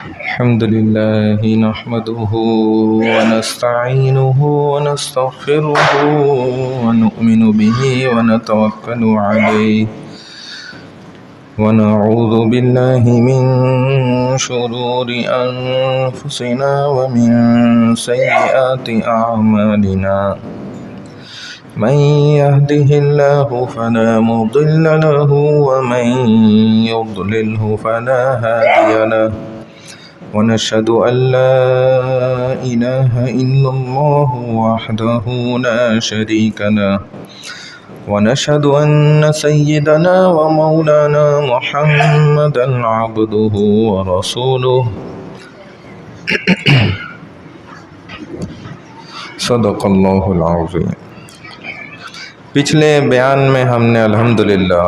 الحمد لله نحمده ونستعينه ونستغفره ونؤمن به ونتوكل عليه ونعوذ بالله من شرور أنفسنا ومن سيئات أعمالنا من يهده الله فلا مضل له ومن يضلله فلا هادي له ونشهد أن لا إله إلا الله وحده لا شريك له ونشهد أن سيدنا ومولانا محمدا عبده ورسوله صدق اللہ العظیم۔ پچھلے بیان میں ہم نے الحمدللہ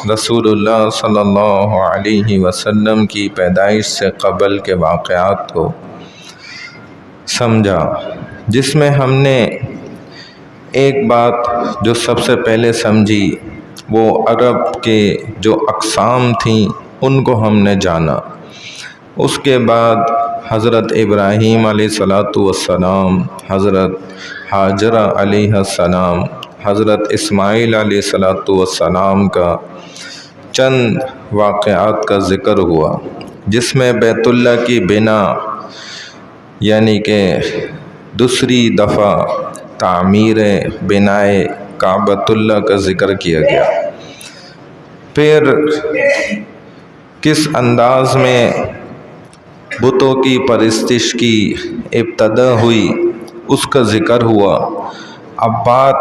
رسول اللہ صلی اللہ علیہ وسلم کی پیدائش سے قبل کے واقعات کو سمجھا، جس میں ہم نے ایک بات جو سب سے پہلے سمجھی وہ عرب کے جو اقسام تھیں ان کو ہم نے جانا۔ اس کے بعد حضرت ابراہیم علیہ السلام، حضرت ہاجرہ علیہ السلام، حضرت اسماعیل علیہ السلام کا چند واقعات کا ذکر ہوا، جس میں بیت اللہ کی بنا یعنی کہ دوسری دفعہ تعمیر بنائے کعبۃ اللہ کا ذکر کیا گیا۔ پھر کس انداز میں بتوں کی پرستش کی ابتدا ہوئی اس کا ذکر ہوا۔ اب بات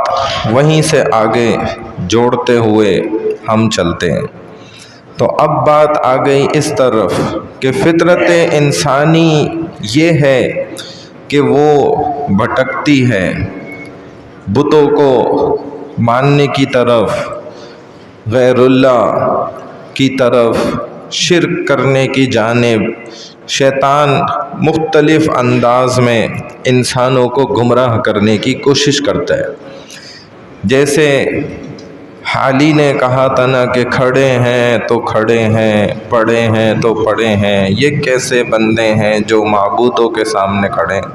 وہیں سے آگے جوڑتے ہوئے ہم چلتے ہیں، تو اب بات آ گئی اس طرف کہ فطرت انسانی یہ ہے کہ وہ بھٹکتی ہے بتوں کو ماننے کی طرف، غیر اللہ کی طرف، شرک کرنے کی جانب۔ شیطان مختلف انداز میں انسانوں کو گمراہ کرنے کی کوشش کرتا ہے۔ جیسے حالی نے کہا تھا نا کہ کھڑے ہیں تو کھڑے ہیں، پڑے ہیں تو پڑے ہیں، یہ کیسے بندے ہیں جو معبودوں کے سامنے کھڑے ہیں۔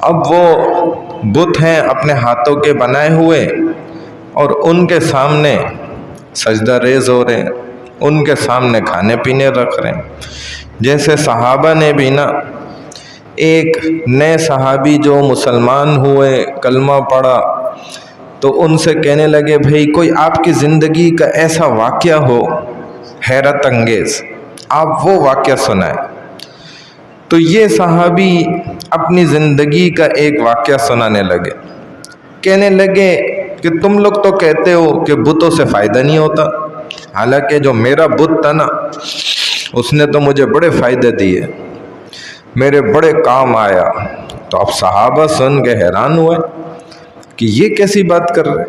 اب وہ بت ہیں اپنے ہاتھوں کے بنائے ہوئے اور ان کے سامنے سجدہ ریز ہو رہے ہیں، ان کے سامنے کھانے پینے رکھ رہے ہیں۔ جیسے صحابہ نے بھی نا، ایک نئے صحابی جو مسلمان ہوئے، کلمہ پڑھا، تو ان سے کہنے لگے بھئی کوئی آپ کی زندگی کا ایسا واقعہ ہو حیرت انگیز، آپ وہ واقعہ سنائیں۔ تو یہ صحابی اپنی زندگی کا ایک واقعہ سنانے لگے، کہنے لگے کہ تم لوگ تو کہتے ہو کہ بتوں سے فائدہ نہیں ہوتا، حالانکہ جو میرا بت تھا نا اس نے تو مجھے بڑے فائدے دیے، میرے بڑے کام آیا۔ تو اب صحابہ سن کے حیران ہوئے کہ یہ کیسی بات کر رہے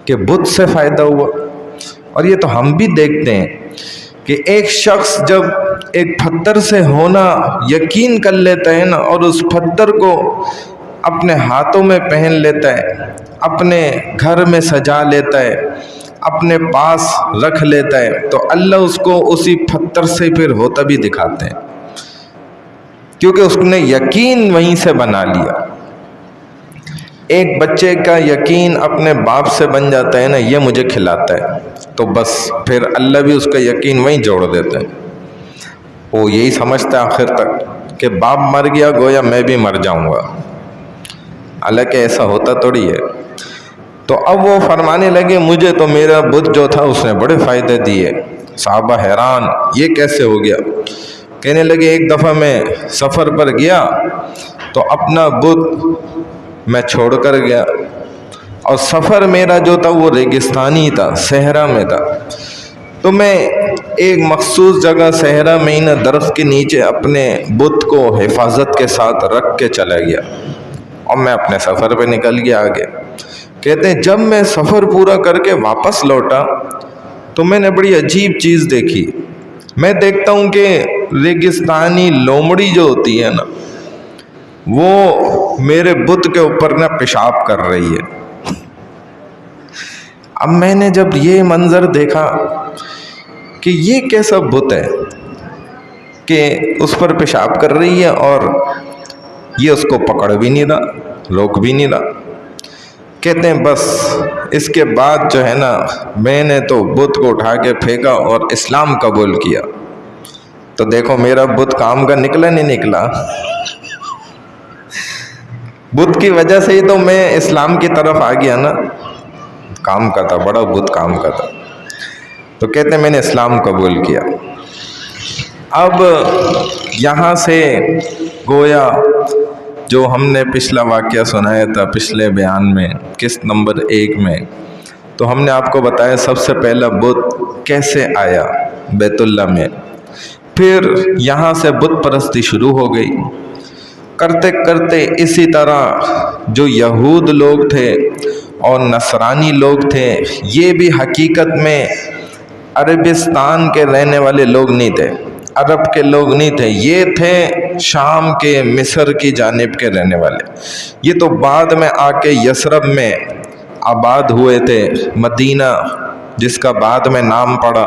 کہ بت سے فائدہ ہوا۔ اور یہ تو ہم بھی دیکھتے ہیں کہ ایک شخص جب ایک پتھر سے ہونا یقین کر لیتا ہے نا، اور اس پتھر کو اپنے ہاتھوں میں پہن لیتا ہے، اپنے گھر میں سجا لیتا ہے، اپنے پاس رکھ لیتا ہے، تو اللہ اس کو اسی پتھر سے پھر ہوتا بھی دکھاتے ہیں، کیونکہ اس نے یقین وہیں سے بنا لیا۔ ایک بچے کا یقین اپنے باپ سے بن جاتا ہے نا، یہ مجھے کھلاتا ہے، تو بس پھر اللہ بھی اس کا یقین وہیں جوڑ دیتے ہیں۔ وہ یہی سمجھتا ہے آخر تک کہ باپ مر گیا گویا میں بھی مر جاؤں گا، حالانکہ ایسا ہوتا تھوڑی ہے۔ تو اب وہ فرمانے لگے مجھے تو میرا بت جو تھا اس نے بڑے فائدے دیے۔ صحابہ حیران، یہ کیسے ہو گیا؟ کہنے لگے ایک دفعہ میں سفر پر گیا تو اپنا بت میں چھوڑ کر گیا، اور سفر میرا جو تھا وہ ریگستانی تھا، صحرا میں تھا، تو میں ایک مخصوص جگہ صحرا میں نا درخت کے نیچے اپنے بت کو حفاظت کے ساتھ رکھ کے چلا گیا، اور میں اپنے سفر پہ نکل گیا آگے۔ کہتے ہیں جب میں سفر پورا کر کے واپس لوٹا تو میں نے بڑی عجیب چیز دیکھی۔ میں دیکھتا ہوں کہ ریگستانی لومڑی جو ہوتی ہے نا، وہ میرے بت کے اوپر نا پیشاب کر رہی ہے۔ اب میں نے جب یہ منظر دیکھا کہ یہ کیسا بت ہے، کہ اس پر پیشاب کر رہی ہے اور یہ اس کو پکڑ بھی نہیں رہا، روک بھی نہیں رہا۔ کہتے ہیں بس اس کے بعد جو ہے نا میں نے تو بت کو اٹھا کے پھینکا اور اسلام قبول کیا۔ تو دیکھو میرا بت کام کا نکلا نہیں نکلا، بت کی وجہ سے ہی تو میں اسلام کی طرف آ گیا نا، کام کا تھا، بڑا بت کام کا تھا۔ تو کہتے ہیں میں نے اسلام قبول کیا۔ اب یہاں سے گویا جو ہم نے پچھلا واقعہ سنایا تھا پچھلے بیان میں قسط نمبر 1 میں، تو ہم نے آپ کو بتایا سب سے پہلا بت کیسے آیا بیت اللہ میں، پھر یہاں سے بت پرستی شروع ہو گئی۔ کرتے کرتے اسی طرح جو یہود لوگ تھے اور نصرانی لوگ تھے، یہ بھی حقیقت میں عربستان کے رہنے والے لوگ نہیں تھے، عرب کے لوگ نہیں تھے، یہ تھے شام کے مصر کی جانب کے رہنے والے۔ یہ تو بعد میں آ کے یثرب میں آباد ہوئے تھے، مدینہ جس کا بعد میں نام پڑا،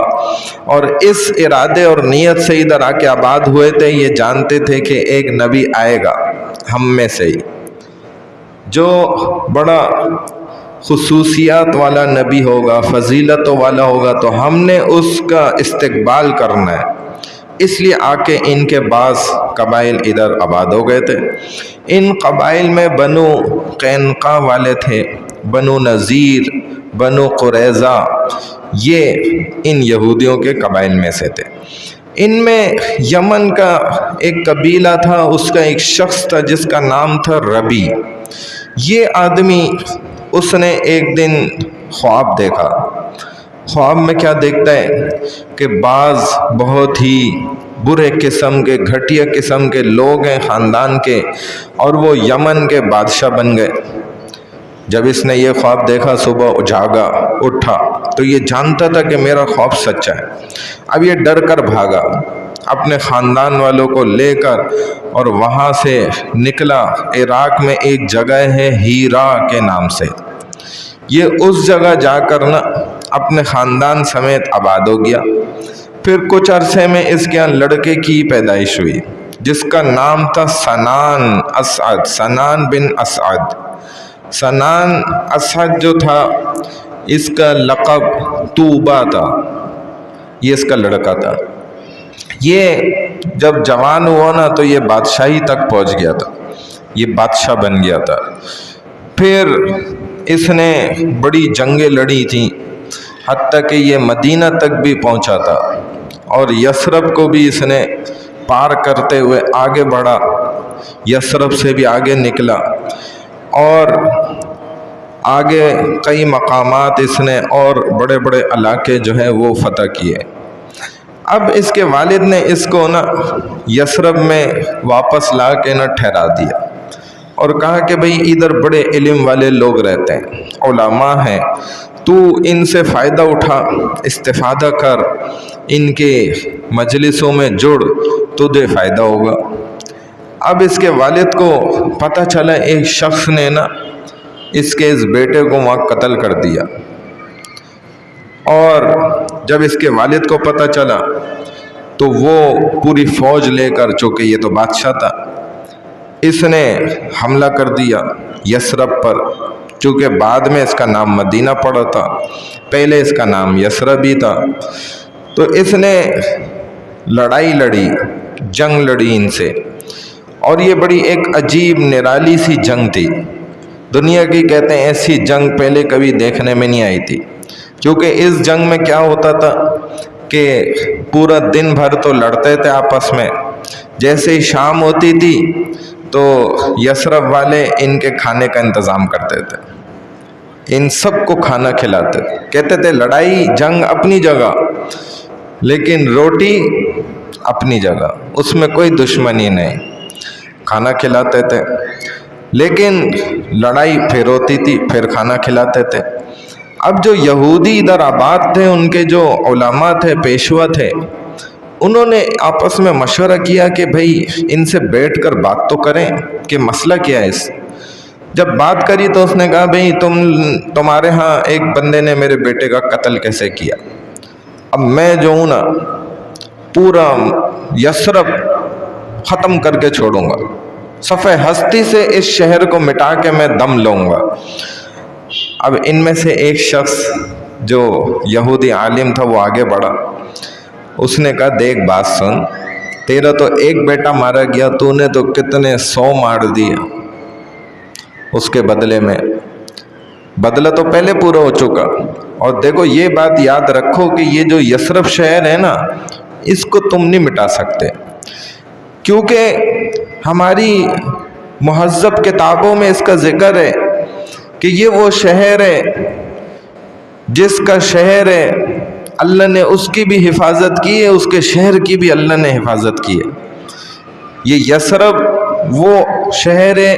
اور اس ارادے اور نیت سے ادھر آ کے آباد ہوئے تھے۔ یہ جانتے تھے کہ ایک نبی آئے گا ہم میں سے ہی، جو بڑا خصوصیات والا نبی ہوگا، فضیلتوں والا ہوگا، تو ہم نے اس کا استقبال کرنا ہے۔ اس لیے آ کے ان کے بعض قبائل ادھر آباد ہو گئے تھے۔ ان قبائل میں بنو قینقاع والے تھے، بنو نذیر، بنو قریظہ، یہ ان یہودیوں کے قبائل میں سے تھے۔ ان میں یمن کا ایک قبیلہ تھا، اس کا ایک شخص تھا جس کا نام تھا ربی۔ یہ آدمی اس نے ایک دن خواب دیکھا۔ خواب میں کیا دیکھتا ہے کہ بعض بہت ہی برے قسم کے، گھٹیا قسم کے لوگ ہیں خاندان کے، اور وہ یمن کے بادشاہ بن گئے۔ جب اس نے یہ خواب دیکھا، صبح جاگا، اٹھا، تو یہ جانتا تھا کہ میرا خواب سچا ہے۔ اب یہ ڈر کر بھاگا اپنے خاندان والوں کو لے کر، اور وہاں سے نکلا۔ عراق میں ایک جگہ ہے ہیرا کے نام سے، یہ اس جگہ جا کر نا اپنے خاندان سمیت آباد ہو گیا۔ پھر کچھ عرصے میں اس کے یہاں لڑکے کی پیدائش ہوئی جس کا نام تھا سنان اسعد، سنان بن اسعد۔ سنان اسعد جو تھا اس کا لقب طوبہ تھا، یہ اس کا لڑکا تھا۔ یہ جب جوان ہوا نا تو یہ بادشاہی تک پہنچ گیا تھا، یہ بادشاہ بن گیا تھا۔ پھر اس نے بڑی جنگیں لڑی تھیں، حتیٰ کہ یہ مدینہ تک بھی پہنچا تھا، اور یثرب کو بھی اس نے پار کرتے ہوئے آگے بڑھا، یثرب سے بھی آگے نکلا، اور آگے کئی مقامات اس نے اور بڑے بڑے علاقے جو ہیں وہ فتح کیے۔ اب اس کے والد نے اس کو نا یثرب میں واپس لا کے نا ٹھہرا دیا، اور کہا کہ بھئی ادھر بڑے علم والے لوگ رہتے ہیں، علماء ہیں، تو ان سے فائدہ اٹھا، استفادہ کر، ان کے مجلسوں میں جڑ، تجھے فائدہ ہوگا۔ اب اس کے والد کو پتہ چلا ایک شخص نے نا اس کے اس بیٹے کو وہاں قتل کر دیا، اور جب اس کے والد کو پتہ چلا تو وہ پوری فوج لے کر، چونکہ یہ تو بادشاہ تھا، اس نے حملہ کر دیا یثرب پر، چونکہ بعد میں اس کا نام مدینہ پڑا تھا، پہلے اس کا نام یثرب ہی تھا۔ تو اس نے لڑائی لڑی، جنگ لڑی ان سے، اور یہ بڑی ایک عجیب نرالی سی جنگ تھی۔ دنیا کی کہتے ہیں ایسی جنگ پہلے کبھی دیکھنے میں نہیں آئی تھی، کیونکہ اس جنگ میں کیا ہوتا تھا کہ پورا دن بھر تو لڑتے تھے آپس میں، جیسے ہی شام ہوتی تھی تو یثرب والے ان کے کھانے کا انتظام کرتے تھے، ان سب کو کھانا کھلاتے تھے۔ کہتے تھے لڑائی جنگ اپنی جگہ، لیکن روٹی اپنی جگہ، اس میں کوئی دشمنی نہیں، کھانا کھلاتے تھے، لیکن لڑائی پھر ہوتی تھی، پھر کھانا کھلاتے تھے۔ اب جو یہودی ادھر آباد تھے، ان کے جو علماء تھے، پیشوا تھے، انہوں نے آپس میں مشورہ کیا کہ بھئی ان سے بیٹھ کر بات تو کریں کہ مسئلہ کیا ہے اس۔ جب بات کری تو اس نے کہا بھئی تمہارے ہاں ایک بندے نے میرے بیٹے کا قتل کیسے کیا؟ اب میں جو ہوں نا پورا یثرب ختم کر کے چھوڑوں گا، صفحہ ہستی سے اس شہر کو مٹا کے میں دم لوں گا۔ اب ان میں سے ایک شخص جو یہودی عالم تھا وہ آگے بڑھا، اس نے کہا دیکھ بات سن، تیرا تو ایک بیٹا مارا گیا، تو نے تو کتنے 100 مار دیے، اس کے بدلے میں بدلہ تو پہلے پورا ہو چکا۔ اور دیکھو یہ بات یاد رکھو کہ یہ جو یثرب شہر ہے نا، اس کو تم نہیں مٹا سکتے، کیونکہ ہماری مہذب کتابوں میں اس کا ذکر ہے کہ یہ وہ شہر ہے جس کا شہر ہے اللہ نے اس کی بھی حفاظت کی ہے، اس کے شہر کی بھی اللہ نے حفاظت کی ہے۔ یہ یثرب وہ شہر ہے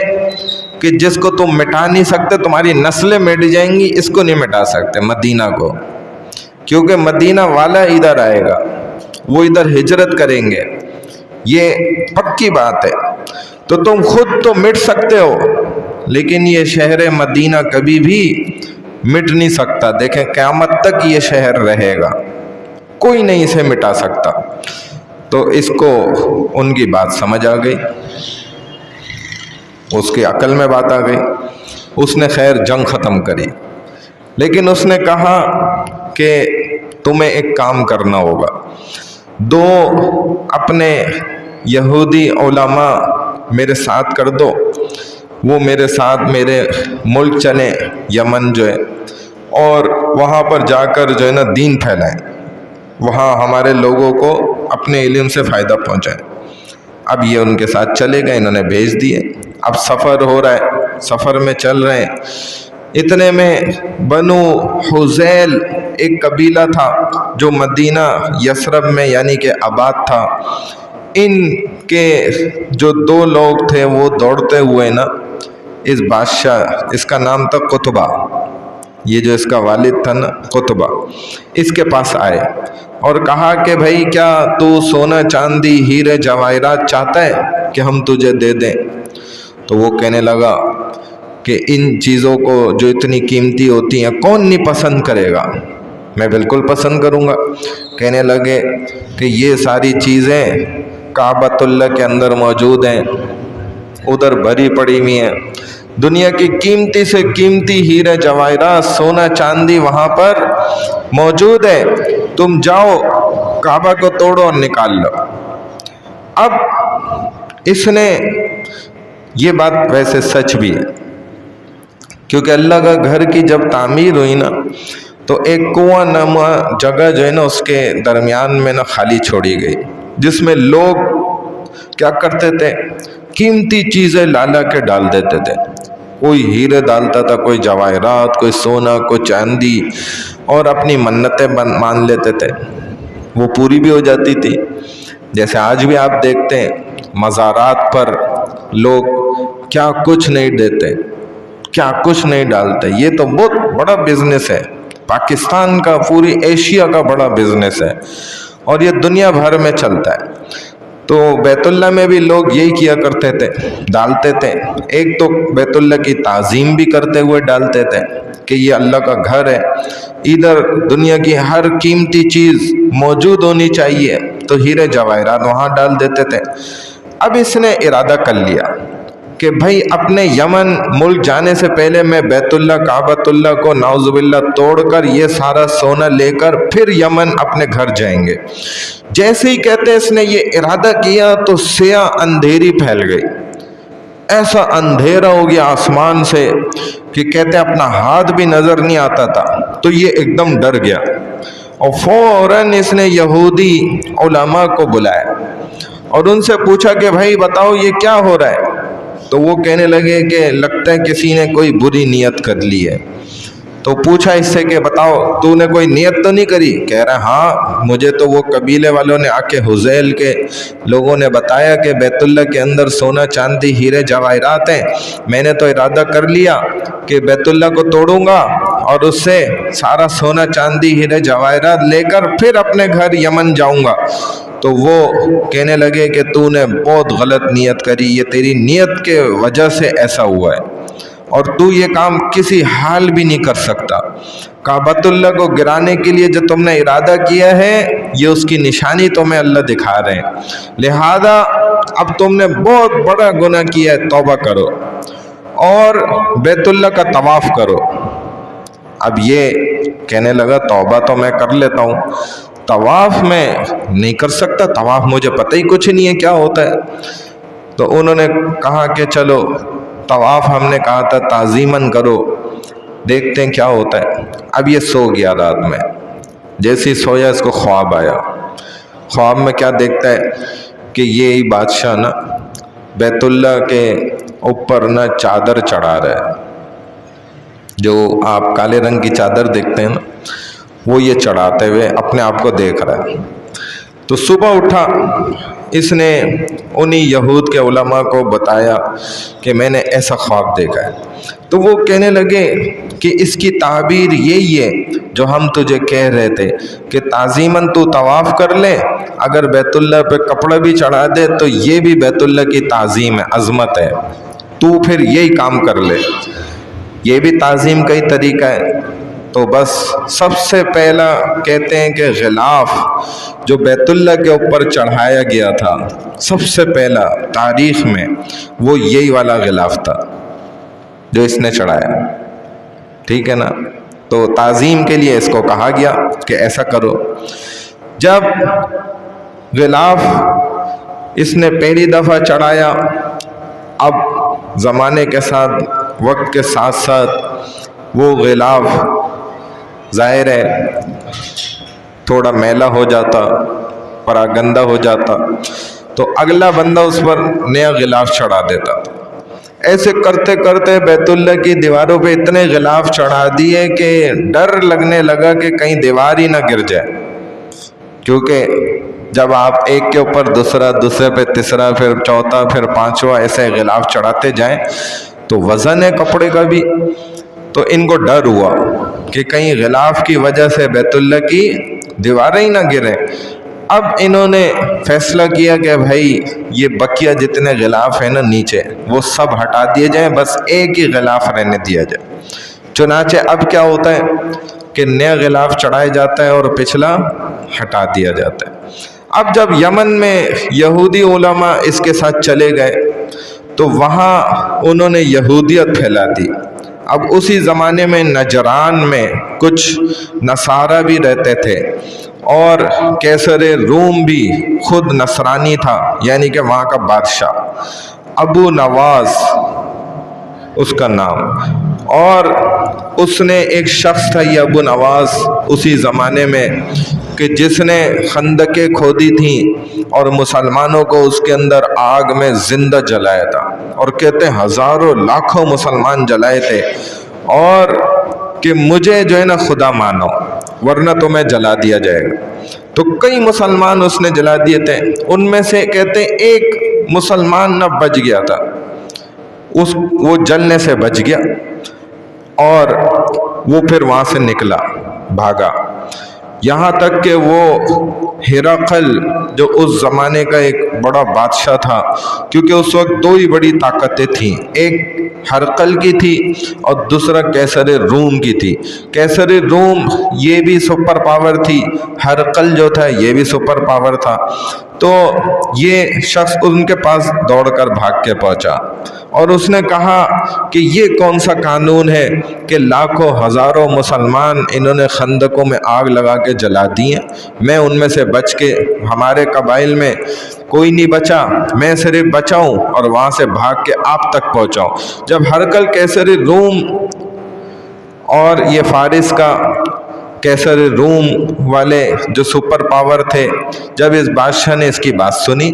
کہ جس کو تم مٹا نہیں سکتے، تمہاری نسلیں مٹ جائیں گی، اس کو نہیں مٹا سکتے مدینہ کو، کیونکہ مدینہ والا ادھر آئے گا، وہ ادھر ہجرت کریں گے، یہ پکی بات ہے۔ تو تم خود تو مٹ سکتے ہو، لیکن یہ شہر مدینہ کبھی بھی مٹ نہیں سکتا۔ دیکھیں قیامت تک یہ شہر رہے گا، کوئی نہیں اسے مٹا سکتا۔ تو اس کو ان کی بات سمجھ آ گئی، اس کی عقل میں بات آ گئی، اس نے خیر جنگ ختم کری، لیکن اس نے کہا کہ تمہیں ایک کام کرنا ہوگا، 2 اپنے یہودی علماء میرے ساتھ کر دو، وہ میرے ساتھ میرے ملک چلیں، یمن جو ہے، اور وہاں پر جا کر جو ہے نا دین پھیلائیں، وہاں ہمارے لوگوں کو اپنے علم سے فائدہ پہنچائیں۔ اب یہ ان کے ساتھ چلے گئے، انہوں نے بھیج دیے۔ اب سفر ہو رہا ہے، سفر میں چل رہے ہیں، اتنے میں بنو حذیل ایک قبیلہ تھا جو مدینہ یثرب میں یعنی کہ آباد تھا، ان کے جو 2 لوگ تھے وہ دوڑتے ہوئے نا اس بادشاہ، اس کا نام تھا قطبہ، یہ جو اس کا والد تھا نا قطبہ، اس کے پاس آئے اور کہا کہ بھائی کیا تو سونا چاندی ہیرے جواہرات چاہتا ہے کہ ہم تجھے دے دیں؟ تو وہ کہنے لگا کہ ان چیزوں کو جو اتنی قیمتی ہوتی ہیں کون نہیں پسند کرے گا، میں بالکل پسند کروں گا۔ کہنے لگے کہ یہ ساری چیزیں کعبۃ اللہ کے اندر موجود ہیں، ادھر بھری پڑی ہوئی ہیں، دنیا کی قیمتی سے قیمتی ہیرے جواہرات سونا چاندی وہاں پر موجود ہے، تم جاؤ کعبہ کو توڑو اور نکال لو۔ اب اس نے یہ بات ویسے سچ بھی ہے، کیونکہ اللہ کا گھر کی جب تعمیر ہوئی نا تو ایک کنواں نما جگہ جو ہے نا اس کے درمیان میں نا خالی چھوڑی گئی، جس میں لوگ کیا کرتے تھے، قیمتی چیزیں لالا کے ڈال دیتے تھے، کوئی ہیرے ڈالتا تھا، کوئی جواہرات، کوئی سونا، کوئی چاندی، اور اپنی منتیں مان لیتے تھے، وہ پوری بھی ہو جاتی تھی۔ جیسے آج بھی آپ دیکھتے ہیں مزارات پر لوگ کیا کچھ نہیں دیتے، کیا کچھ نہیں ڈالتے، یہ تو بہت بڑا بزنس ہے، پاکستان کا، پوری ایشیا کا بڑا بزنس ہے، اور یہ دنیا بھر میں چلتا ہے۔ تو بیت اللہ میں بھی لوگ یہی کیا کرتے تھے، ڈالتے تھے، ایک تو بیت اللہ کی تعظیم بھی کرتے ہوئے ڈالتے تھے کہ یہ اللہ کا گھر ہے، ادھر دنیا کی ہر قیمتی چیز موجود ہونی چاہیے، تو ہیرے جواہرات وہاں ڈال دیتے تھے۔ اب اس نے ارادہ کر لیا کہ بھائی اپنے یمن ملک جانے سے پہلے میں بیت اللہ کعبۃ اللہ کو نعوذ باللہ توڑ کر یہ سارا سونا لے کر پھر یمن اپنے گھر جائیں گے۔ جیسے ہی کہتے اس نے یہ ارادہ کیا تو سیاہ اندھیری پھیل گئی، ایسا اندھیرا ہو گیا آسمان سے کہ کہتے اپنا ہاتھ بھی نظر نہیں آتا تھا، تو یہ ایک دم ڈر گیا اور فوراً اس نے یہودی علماء کو بلایا اور ان سے پوچھا کہ بھائی بتاؤ یہ کیا ہو رہا ہے؟ تو وہ کہنے لگے کہ لگتا ہے کسی نے کوئی بری نیت کر لی ہے۔ تو پوچھا اس سے کہ بتاؤ تو نے کوئی نیت تو نہیں کری؟ کہہ رہا ہاں، مجھے تو وہ قبیلے والوں نے آ کے حذیل کے لوگوں نے بتایا کہ بیت اللہ کے اندر سونا چاندی ہیرے جواہرات ہیں، میں نے تو ارادہ کر لیا کہ بیت اللہ کو توڑوں گا اور اس سے سارا سونا چاندی ہیرے جواہرات لے کر پھر اپنے گھر یمن جاؤں گا۔ تو وہ کہنے لگے کہ تو نے بہت غلط نیت کری، یہ تیری نیت کے وجہ سے ایسا ہوا ہے۔ اور تو یہ کام کسی حال بھی نہیں کر سکتا۔ کعبۃ اللہ کو گرانے کے لیے جو تم نے ارادہ کیا ہے یہ اس کی نشانی تمہیں اللہ دکھا رہے ہیں، لہذا اب تم نے بہت بڑا گناہ کیا ہے، توبہ کرو اور بیت اللہ کا طواف کرو۔ اب یہ کہنے لگا توبہ تو میں کر لیتا ہوں، طواف میں نہیں کر سکتا، طواف مجھے پتہ ہی کچھ نہیں ہے کیا ہوتا ہے۔ تو انہوں نے کہا کہ چلو طواف ہم نے کہا تھا تعظیماً کرو، دیکھتے ہیں کیا ہوتا ہے۔ اب یہ سو گیا رات میں، جیسے ہی سویا اس کو خواب آیا۔ خواب میں کیا دیکھتا ہے کہ یہ بادشاہ نا بیت اللہ کے اوپر نا چادر چڑھا رہا ہے، جو آپ کالے رنگ کی چادر دیکھتے ہیں نا وہ یہ چڑھاتے ہوئے اپنے آپ کو دیکھ رہا ہے۔ تو صبح اٹھا، اس نے انہی یہود کے علماء کو بتایا کہ میں نے ایسا خواب دیکھا ہے۔ تو وہ کہنے لگے کہ اس کی تعبیر یہی ہے جو ہم تجھے کہہ رہے تھے کہ تعظیماً تو طواف کر لے، اگر بیت اللہ پہ کپڑا بھی چڑھا دے تو یہ بھی بیت اللہ کی تعظیم ہے، عظمت ہے، تو پھر یہی کام کر لے، یہ بھی تعظیم کا ہی طریقہ ہے۔ تو بس سب سے پہلا کہتے ہیں کہ غلاف جو بیت اللہ کے اوپر چڑھایا گیا تھا سب سے پہلا تاریخ میں، وہ یہی والا غلاف تھا جو اس نے چڑھایا، ٹھیک ہے نا۔ تو تعظیم کے لیے اس کو کہا گیا کہ ایسا کرو۔ جب غلاف اس نے پہلی دفعہ چڑھایا، اب زمانے کے ساتھ، وقت کے ساتھ ساتھ وہ غلاف ظاہر ہے تھوڑا میلا ہو جاتا، پراگندہ ہو جاتا، تو اگلا بندہ اس پر نیا غلاف چڑھا دیتا۔ ایسے کرتے کرتے بیت اللہ کی دیواروں پہ اتنے غلاف چڑھا دیے کہ ڈر لگنے لگا کہ کہیں دیوار ہی نہ گر جائے، کیونکہ جب آپ ایک کے اوپر دوسرا، دوسرے پہ تیسرا، پھر چوتھا، پھر پانچواں ایسے غلاف چڑھاتے جائیں تو وزن ہے کپڑے کا بھی، تو ان کو ڈر ہوا کہ کہیں غلاف کی وجہ سے بیت اللہ کی دیواریں ہی نہ گریں۔ اب انہوں نے فیصلہ کیا کہ بھائی یہ بقیہ جتنے غلاف ہیں نا نیچے وہ سب ہٹا دیے جائیں، بس ایک ہی غلاف رہنے دیا جائے۔ چنانچہ اب کیا ہوتا ہے کہ نیا غلاف چڑھایا جاتا ہے اور پچھلا ہٹا دیا جاتا ہے۔ اب جب یمن میں یہودی علماء اس کے ساتھ چلے گئے تو وہاں انہوں نے یہودیت پھیلا دی۔ اب اسی زمانے میں نجران میں کچھ نصارہ بھی رہتے تھے، اور قیصر روم بھی خود نصرانی تھا، یعنی کہ وہاں کا بادشاہ ابو نواس اس کا نام، اور اس نے ایک شخص تھا یہ ابو نواس اسی زمانے میں کہ جس نے خندقیں کھودی تھیں اور مسلمانوں کو اس کے اندر آگ میں زندہ جلایا تھا، اور کہتے ہیں ہزاروں لاکھوں مسلمان جلائے تھے، اور کہ مجھے جو ہے نا خدا مانو ورنہ تمہیں جلا دیا جائے گا۔ تو کئی مسلمان اس نے جلا دیے تھے، ان میں سے کہتے ہیں ایک مسلمان نہ بچ گیا تھا، وہ جلنے سے بچ گیا، اور وہ پھر وہاں سے نکلا، بھاگا، یہاں تک کہ وہ ہرقل جو اس زمانے کا ایک بڑا بادشاہ تھا، کیونکہ اس وقت دو ہی بڑی طاقتیں تھیں، ایک ہرقل کی تھی اور دوسرا قیصر روم کی تھی۔ قیصر روم یہ بھی سپر پاور تھی، ہرقل جو تھا یہ بھی سپر پاور تھا۔ تو یہ شخص ان کے پاس دوڑ کر بھاگ کے پہنچا اور اس نے کہا کہ یہ کون سا قانون ہے کہ لاکھوں ہزاروں مسلمان انہوں نے خندقوں میں آگ لگا کے جلا دی ہیں، میں ان میں سے بچ کے، ہمارے قبائل میں کوئی نہیں بچا، میں صرف بچاؤں اور وہاں سے بھاگ کے آپ تک پہنچاؤں۔ جب ہرقل قیصر روم اور یہ فارس کا قیصر روم والے جو سپر پاور تھے، جب اس بادشاہ نے اس کی بات سنی،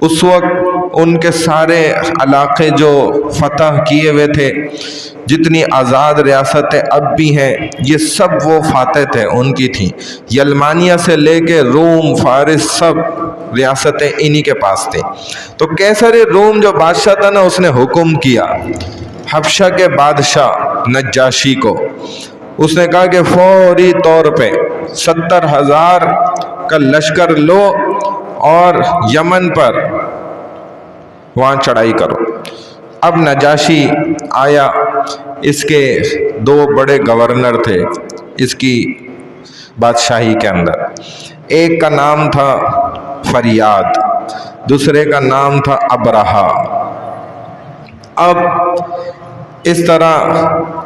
اس وقت ان کے سارے علاقے جو فتح کیے ہوئے تھے، جتنی آزاد ریاستیں اب بھی ہیں، یہ سب وہ فاتح تھے، ان کی تھیں، یلمانیہ سے لے کے روم، فارس، سب ریاستیں انہی کے پاس تھیں۔ تو قیصر روم جو بادشاہ تھا نا، اس نے حکم کیا حبشہ کے بادشاہ نجاشی کو، اس نے کہا کہ فوری طور پہ 70,000 کا لشکر لو اور یمن پر وہاں چڑھائی کرو۔ اب نجاشی آیا، اس کے دو بڑے گورنر تھے اس کی بادشاہی کے اندر، ایک کا نام تھا فریاد، دوسرے کا نام تھا ابرہا۔ اب اس طرح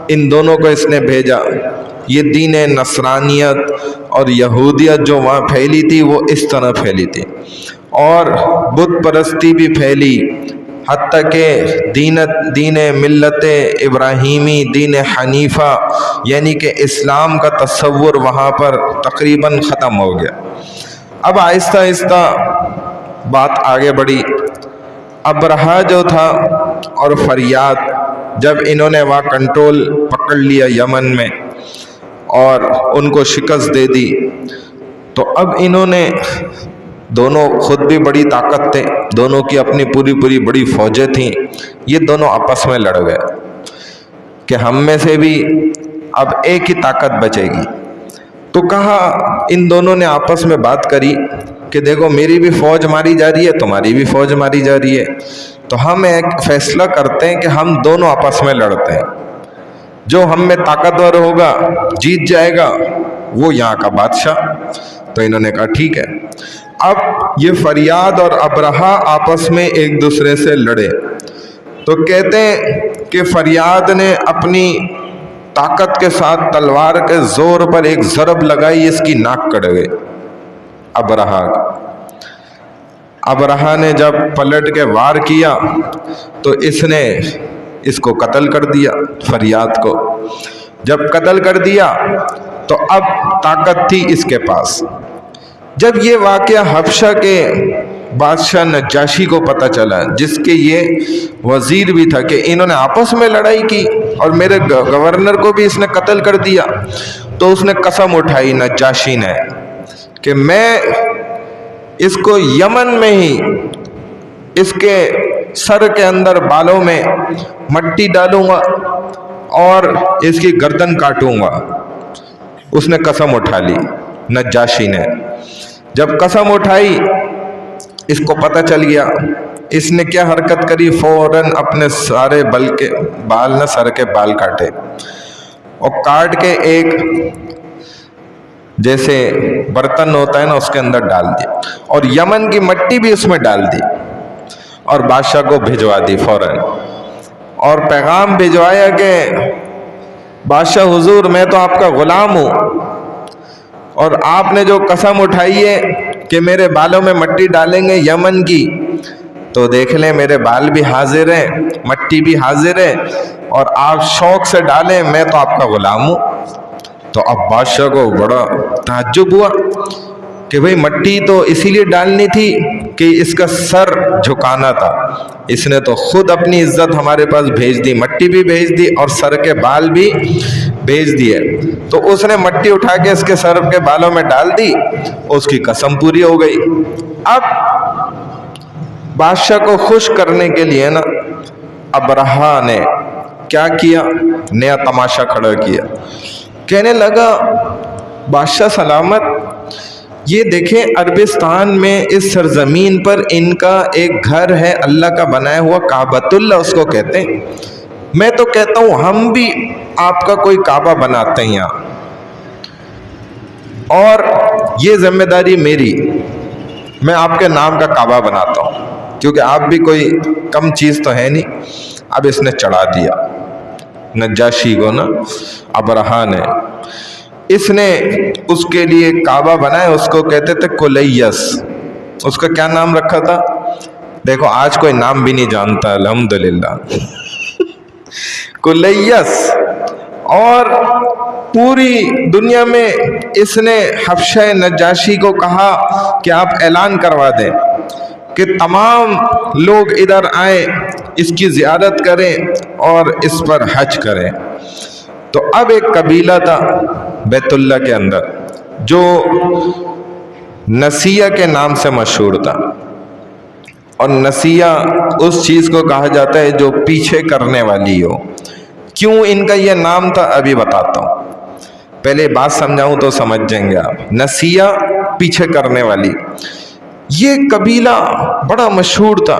ان دونوں کو اس نے بھیجا، یہ دین نصرانیت اور یہودیت جو وہاں پھیلی تھی وہ اس طرح پھیلی تھی، اور بت پرستی بھی پھیلی، حتیٰ کہ دین ملت ابراہیمی، دین حنیفہ یعنی کہ اسلام کا تصور وہاں پر تقریباً ختم ہو گیا۔ اب آہستہ آہستہ بات آگے بڑھی۔ ابرہا جو تھا اور فریاد، جب انہوں نے وہاں کنٹرول پکڑ لیا یمن میں اور ان کو شکست دے دی، تو اب انہوں نے، دونوں خود بھی بڑی طاقت تھے، دونوں کی اپنی پوری بڑی فوجیں تھیں، یہ دونوں آپس میں لڑ گئے کہ ہم میں سے بھی اب ایک ہی طاقت بچے گی۔ تو کہا، ان دونوں نے آپس میں بات کری کہ دیکھو میری بھی فوج ماری جا رہی ہے، تمہاری بھی فوج ماری جا رہی ہے، تو ہم ایک فیصلہ کرتے ہیں کہ ہم دونوں آپس میں لڑتے ہیں، جو ہم میں طاقتور ہوگا جیت جائے گا، وہ یہاں کا بادشاہ۔ تو انہوں نے کہا ٹھیک ہے۔ اب یہ فریاد اور ابرہا آپس میں ایک دوسرے سے لڑے، تو کہتے ہیں کہ فریاد نے اپنی طاقت کے ساتھ تلوار کے زور پر ایک ضرب لگائی، اس کی ناک کٹ گئی ابرہا نے جب پلٹ کے وار کیا تو اس نے اس کو قتل کر دیا، فریاد کو۔ جب قتل کر دیا تو اب طاقت تھی اس کے پاس۔ جب یہ واقعہ حبشہ کے بادشاہ نجاشی کو پتہ چلا، جس کے یہ وزیر بھی تھا، کہ انہوں نے آپس میں لڑائی کی اور میرے گورنر کو بھی اس نے قتل کر دیا، تو اس نے قسم اٹھائی نجاشی نے کہ میں اس کو یمن میں ہی اس کے سر کے اندر بالوں میں مٹی ڈالوں گا اور اس کی گردن کاٹوں گا۔ اس نے قسم اٹھا لی نجاشی نے۔ جب قسم اٹھائی، اس کو پتہ چل گیا، اس نے کیا حرکت کری، فوراً اپنے سارے سر کے بال کاٹے، اور کاٹ کے ایک جیسے برتن ہوتا ہے نا اس کے اندر ڈال دی، اور یمن کی مٹی بھی اس میں ڈال دی، اور بادشاہ کو بھجوا دی فوراً، اور پیغام بھجوایا کہ بادشاہ حضور میں تو آپ کا غلام ہوں، اور آپ نے جو قسم اٹھائی ہے کہ میرے بالوں میں مٹی ڈالیں گے یمن کی، تو دیکھ لیں میرے بال بھی حاضر ہیں، مٹی بھی حاضر ہے، اور آپ شوق سے ڈالیں، میں تو آپ کا غلام ہوں۔ تو اب بادشاہ کو بڑا تعجب ہوا کہ بھئی مٹی تو اسی لیے ڈالنی تھی کہ اس کا سر جھکانا تھا، اس نے تو خود اپنی عزت ہمارے پاس بھیج دی، مٹی بھی بھیج دی اور سر کے بال بھی بھیج دیے۔ تو اس نے مٹی اٹھا کے اس کے سر کے بالوں میں ڈال دی، اس کی قسم پوری ہو گئی۔ اب بادشاہ کو خوش کرنے کے لیے نا ابرہا نے کیا کیا، نیا تماشا کھڑا کیا، کہنے لگا بادشاہ سلامت، یہ دیکھیں عربستان میں اس سرزمین پر ان کا ایک گھر ہے، اللہ کا بنایا ہوا، کعبۃ اللہ اس کو کہتے ہیں، میں تو کہتا ہوں ہم بھی آپ کا کوئی کعبہ بناتے ہیں یہاں، اور یہ ذمہ داری میری، میں آپ کے نام کا کعبہ بناتا ہوں، کیونکہ آپ بھی کوئی کم چیز تو ہے نہیں۔ اب اس نے چڑھا دیا نجاشی کو نا، ابرہا نے، اس نے اس کے لیے کعبہ بنایا، اس کو کہتے تھے کلیس۔ اس کا کیا نام رکھا تھا؟ دیکھو آج کوئی نام بھی نہیں جانتا، الحمدللہ، کلیس۔ اور پوری دنیا میں اس نے حبشہ نجاشی کو کہا کہ آپ اعلان کروا دیں کہ تمام لوگ ادھر آئیں، اس کی زیارت کریں اور اس پر حج کریں۔ تو اب ایک قبیلہ تھا بیت اللہ کے اندر جو نسیہ کے نام سے مشہور تھا، اور نسیہ اس چیز کو کہا جاتا ہے جو پیچھے کرنے والی ہو۔ کیوں ان کا یہ نام تھا ابھی بتاتا ہوں، پہلے بات سمجھاؤں تو سمجھ جائیں گے آپ۔ نسیہ پیچھے کرنے والی، یہ قبیلہ بڑا مشہور تھا،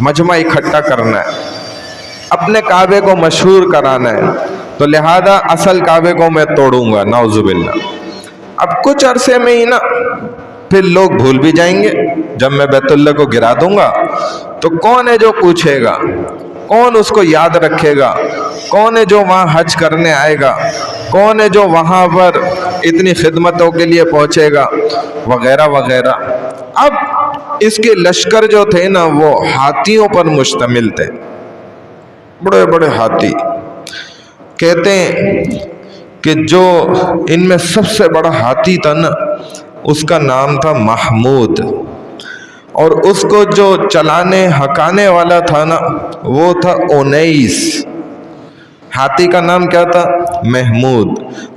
مجمع اکٹھا کرنا ہے، اپنے کعبے کو مشہور کرانا ہے، تو لہذا اصل کعبے کو میں توڑوں گا، نعوذ باللہ۔ اب کچھ عرصے میں ہی نا پھر لوگ بھول بھی جائیں گے، جب میں بیت اللہ کو گرا دوں گا تو کون ہے جو پوچھے گا، کون اس کو یاد رکھے گا، کون ہے جو وہاں حج کرنے آئے گا، کون ہے جو وہاں پر اتنی خدمتوں کے لیے پہنچے گا، وغیرہ وغیرہ۔ اب اس کے لشکر جو تھے نا وہ ہاتھیوں پر مشتمل تھے، بڑے بڑے ہاتھی۔ کہتے ہیں کہ جو ان میں سب سے بڑا ہاتھی تھا نا اس کا نام تھا محمود، اور اس کو جو چلانے ہکانے والا تھا نا وہ تھا اونیس۔ ہاتھی کا نام کیا تھا؟ محمود،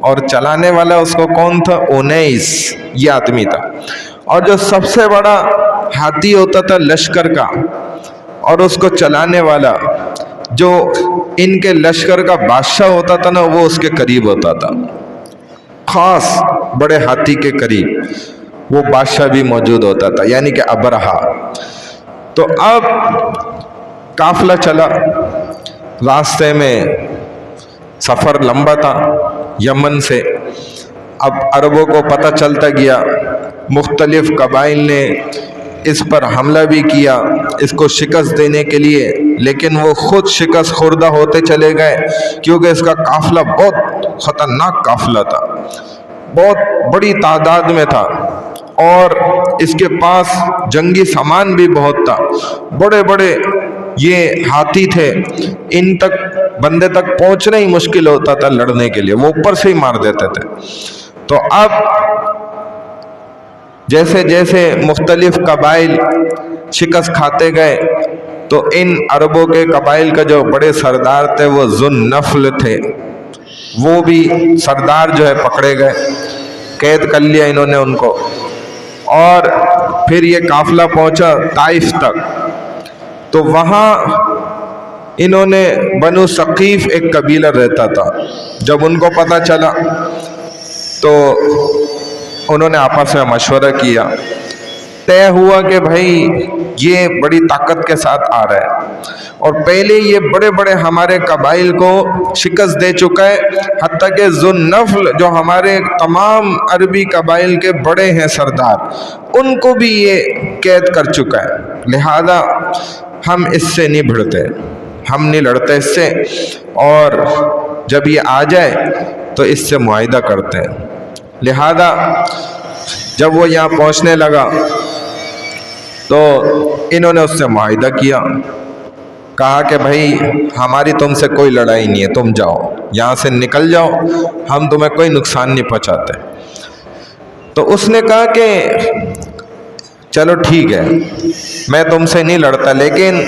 اور چلانے والا اس کو کون تھا؟ اونیس، یہ آدمی تھا۔ اور جو سب سے بڑا ہاتھی ہوتا تھا لشکر کا، اور اس کو چلانے والا جو ان کے لشکر کا بادشاہ ہوتا تھا نا وہ اس کے قریب ہوتا تھا، خاص بڑے ہاتھی کے قریب وہ بادشاہ بھی موجود ہوتا تھا، یعنی کہ ابرہا۔ تو اب قافلہ چلا، راستے میں سفر لمبا تھا یمن سے۔ اب عربوں کو پتہ چلتا گیا، مختلف قبائل نے اس پر حملہ بھی کیا اس کو شکست دینے کے لیے، لیکن وہ خود شکست خوردہ ہوتے چلے گئے، کیونکہ اس کا قافلہ بہت خطرناک قافلہ تھا، بہت بڑی تعداد میں تھا، اور اس کے پاس جنگی سامان بھی بہت تھا، بڑے بڑے یہ ہاتھی تھے، ان تک بندے تک پہنچنا ہی مشکل ہوتا تھا لڑنے کے لیے، وہ اوپر سے ہی مار دیتے تھے۔ تو اب جیسے جیسے مختلف قبائل شکست کھاتے گئے تو ان عربوں کے قبائل کا جو بڑے سردار تھے وہ ذو النفل تھے، وہ بھی سردار جو ہے پکڑے گئے، قید کر لیا انہوں نے ان کو۔ اور پھر یہ قافلہ پہنچا طائف تک، تو وہاں انہوں نے بنو ثقیف ایک قبیلہ رہتا تھا، جب ان کو پتہ چلا تو انہوں نے آپس میں مشورہ کیا، طے ہوا کہ بھائی یہ بڑی طاقت کے ساتھ آ رہا ہے، اور پہلے یہ بڑے بڑے ہمارے قبائل کو شکست دے چکا ہے، حتیٰ کہ ذو النفل جو ہمارے تمام عربی قبائل کے بڑے ہیں سردار، ان کو بھی یہ قید کر چکا ہے، لہذا ہم اس سے نہیں بھڑتے، ہم نہیں لڑتے اس سے، اور جب یہ آ جائے تو اس سے معاہدہ کرتے ہیں۔ لہذا جب وہ یہاں پہنچنے لگا تو انہوں نے اس سے معاہدہ کیا، کہا کہ بھائی ہماری تم سے کوئی لڑائی نہیں ہے، تم جاؤ یہاں سے نکل جاؤ، ہم تمہیں کوئی نقصان نہیں پہنچاتے۔ تو اس نے کہا کہ چلو ٹھیک ہے، میں تم سے نہیں لڑتا، لیکن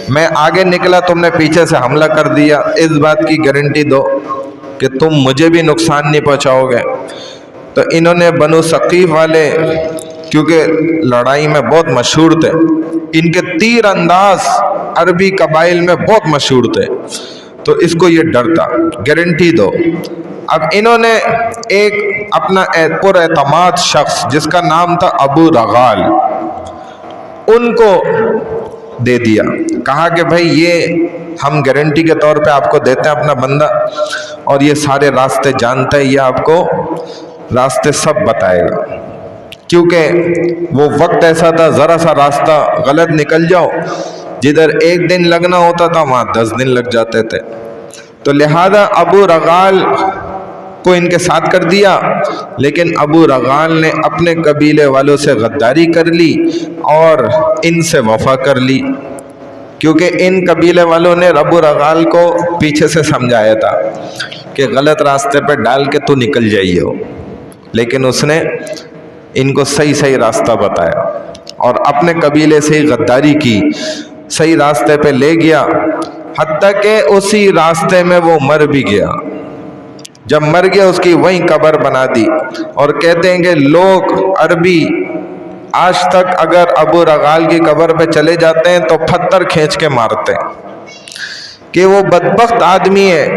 میں آگے نکلا تم نے پیچھے سے حملہ کر دیا، اس بات کی گارنٹی دو کہ تم مجھے بھی نقصان نہیں پہنچاؤ گے۔ تو انہوں نے بنو ثقیف والے کیونکہ لڑائی میں بہت مشہور تھے، ان کے تیر انداز عربی قبائل میں بہت مشہور تھے، تو اس کو یہ ڈر تھا، گارنٹی دو۔ اب انہوں نے ایک اپنا پر اعتماد شخص جس کا نام تھا ابو رغال، ان کو دے دیا، کہا کہ بھائی یہ ہم گارنٹی کے طور پہ آپ کو دیتے ہیں اپنا بندہ، اور یہ سارے راستے جانتا ہے، یہ آپ کو راستے سب بتائے گا، کیونکہ وہ وقت ایسا تھا ذرا سا راستہ غلط نکل جاؤ، جدھر ایک دن لگنا ہوتا تھا وہاں 10 دن لگ جاتے تھے۔ تو لہذا ابو رغال کو ان کے ساتھ کر دیا، لیکن ابو رغال نے اپنے قبیلے والوں سے غداری کر لی اور ان سے وفا کر لی، کیونکہ ان قبیلے والوں نے ابو رغال کو پیچھے سے سمجھایا تھا کہ غلط راستے پہ ڈال کے تو نکل جائیے ہو، لیکن اس نے ان کو صحیح راستہ بتایا اور اپنے قبیلے سے ہی غداری کی، صحیح راستے پہ لے گیا، حتیٰ کہ اسی راستے میں وہ مر بھی گیا۔ جب مر گیا اس کی وہیں قبر بنا دی، اور کہتے ہیں کہ لوگ عربی آج تک اگر ابو رغال کی قبر پہ چلے جاتے ہیں تو پتھر کھینچ کے مارتے ہیں کہ وہ بدبخت آدمی ہے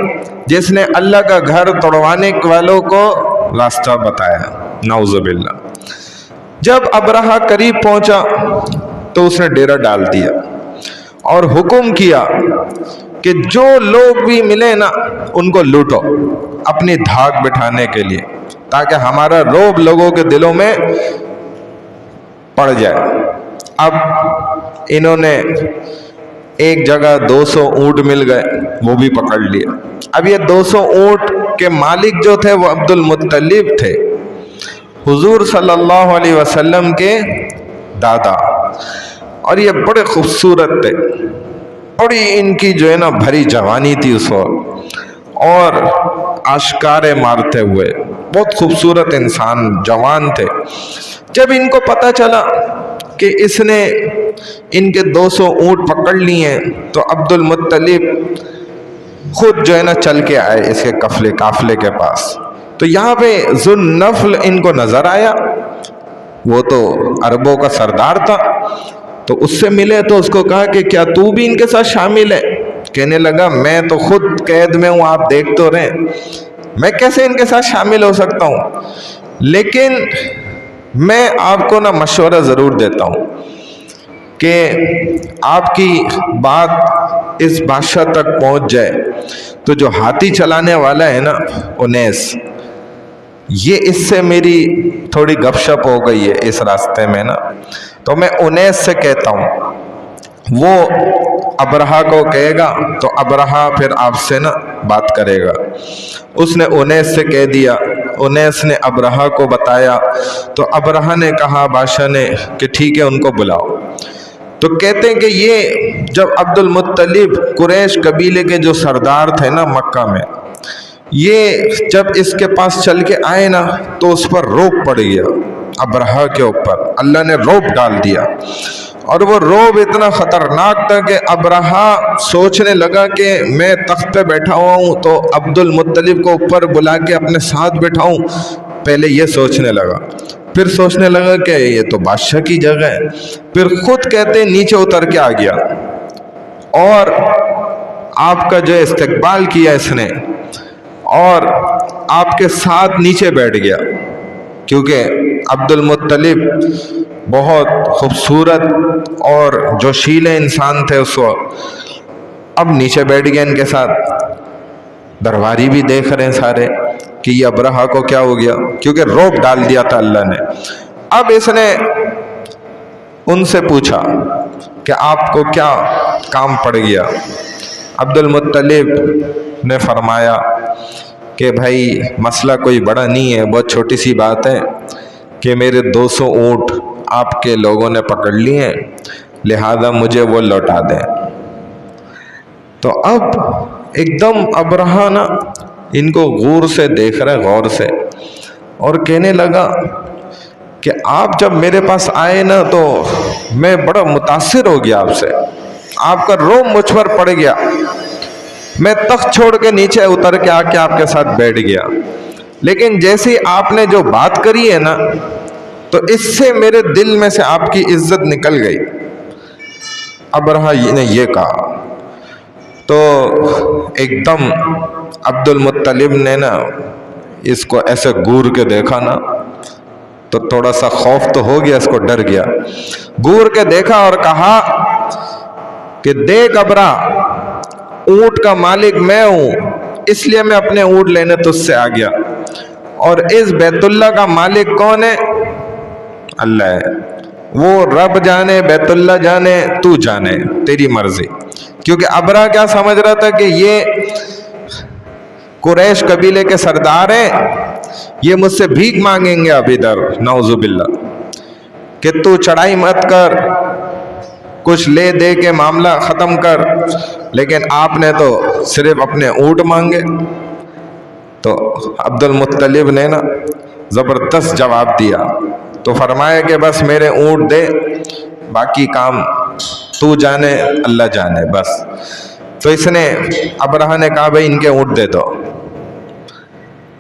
جس نے اللہ کا گھر توڑوانے والوں کو راستہ بتایا، نعوذ باللہ۔ جب ابرہہ قریب پہنچا تو اس نے ڈیرا ڈال دیا اور حکم کیا کہ جو لوگ بھی ملے نا ان کو لوٹو اپنی دھاک بٹھانے کے لیے، تاکہ ہمارا رعب لوگوں کے دلوں میں پڑ جائے۔ اب انہوں نے ایک جگہ 200 اونٹ مل گئے، وہ بھی پکڑ لیے۔ اب یہ 200 اونٹ کے مالک جو تھے وہ عبد المطلب تھے، حضور صلی اللہ علیہ وسلم کے دادا، اور یہ بڑے خوبصورت تھے، بڑی ان کی جو ہے نا بھری جوانی تھی اس وقت، اور آشکارے مارتے ہوئے بہت خوبصورت انسان، جوان تھے۔ جب ان کو پتہ چلا کہ اس نے ان کے 200 اونٹ پکڑ لیے ہیں تو عبد المطلب خود جو ہے نا چل کے آئے اس کے قافلے کے پاس۔ تو یہاں پہ ذو النفل ان کو نظر آیا، وہ تو عربوں کا سردار تھا، تو اس سے ملے تو اس کو کہا کہ کیا تو بھی ان کے ساتھ شامل ہے؟ کہنے لگا میں تو خود قید میں ہوں، آپ دیکھ تو رہے، میں کیسے ان کے ساتھ شامل ہو سکتا ہوں؟ لیکن میں آپ کو نا مشورہ ضرور دیتا ہوں کہ آپ کی بات اس بادشاہ تک پہنچ جائے تو جو ہاتھی چلانے والا ہے نا انیس، یہ اس سے میری تھوڑی گپ شپ ہو گئی ہے اس راستے میں نا، تو میں انیس سے کہتا ہوں، وہ ابرہا کو کہے گا تو ابرہا پھر آپ سے نا بات کرے گا۔ اس نے انیس سے کہہ دیا، انیس نے ابرہا کو بتایا، تو ابرہا نے کہا بادشاہ نے کہ ٹھیک ہے ان کو بلاؤ۔ تو کہتے ہیں کہ یہ جب عبد المطلب قریش قبیلے کے جو سردار تھے نا مکہ میں، یہ جب اس کے پاس چل کے آئے نا تو اس پر رعب پڑ گیا، ابرہا کے اوپر اللہ نے رعب ڈال دیا، اور وہ رعب اتنا خطرناک تھا کہ ابرہا سوچنے لگا کہ میں تخت پہ بیٹھا ہوا ہوں تو عبد المطلب کو اوپر بلا کے اپنے ساتھ بٹھاؤں، پہلے یہ سوچنے لگا، پھر سوچنے لگا کہ یہ تو بادشاہ کی جگہ ہے، پھر خود کہتے نیچے اتر کے آ گیا اور آپ کا جو استقبال کیا اس نے، اور آپ کے ساتھ نیچے بیٹھ گیا، کیونکہ عبد المطلب بہت خوبصورت اور جوشیل انسان تھے اس وقت۔ اب نیچے بیٹھ گیا ان کے ساتھ، درباری بھی دیکھ رہے ہیں سارے کہ یہ ابرہا کو کیا ہو گیا، کیونکہ رعب ڈال دیا تھا اللہ نے۔ اب اس نے ان سے پوچھا کہ آپ کو کیا کام پڑ گیا؟ عبد المطلب نے فرمایا کہ بھائی مسئلہ کوئی بڑا نہیں ہے، بہت چھوٹی سی بات ہے کہ میرے 200 اونٹ آپ کے لوگوں نے پکڑ لیے ہیں، لہذا مجھے وہ لوٹا دیں۔ تو اب ایک دم ابرہا نا ان کو غور سے دیکھ رہے، غور سے، اور کہنے لگا کہ آپ جب میرے پاس آئے نا تو میں بڑا متاثر ہو گیا آپ سے، آپ کا رعب مجھ پر پڑ گیا، میں تخت چھوڑ کے نیچے اتر کے آ کے آپ کے ساتھ بیٹھ گیا، لیکن جیسے آپ نے جو بات کری ہے نا تو اس سے میرے دل میں سے آپ کی عزت نکل گئی۔ ابرہا نے یہ کہا تو ایک دم عبد المطلب نے نا اس کو ایسے گور کے دیکھا نا تو تھوڑا سا خوف تو ہو گیا، اس کو ڈر گیا، گور کے دیکھا اور کہا کہ دیکھ ابرہا، اونٹ کا مالک میں ہوں، اس لیے میں اپنے اونٹ لینے تجھ سے آ گیا، اور اس بیت اللہ کا مالک کون ہے؟ اللہ ہے، وہ رب جانے، بیت اللہ جانے، تو جانے، تیری مرضی۔ کیونکہ ابرہا کیا سمجھ رہا تھا کہ یہ قریش قبیلے کے سردار ہیں، یہ مجھ سے بھیک مانگیں گے اب ادھر، نعوذ باللہ، کہ تو چڑھائی مت کر، کچھ لے دے کے معاملہ ختم کر، لیکن آپ نے تو صرف اپنے اونٹ مانگے۔ تو عبد المطلب نے نا زبردست جواب دیا، تو فرمایا کہ بس میرے اونٹ دے، باقی کام تو جانے، اللہ جانے، بس۔ تو اس نے ابرہا نے کہا بھائی ان کے اونٹ دے دو،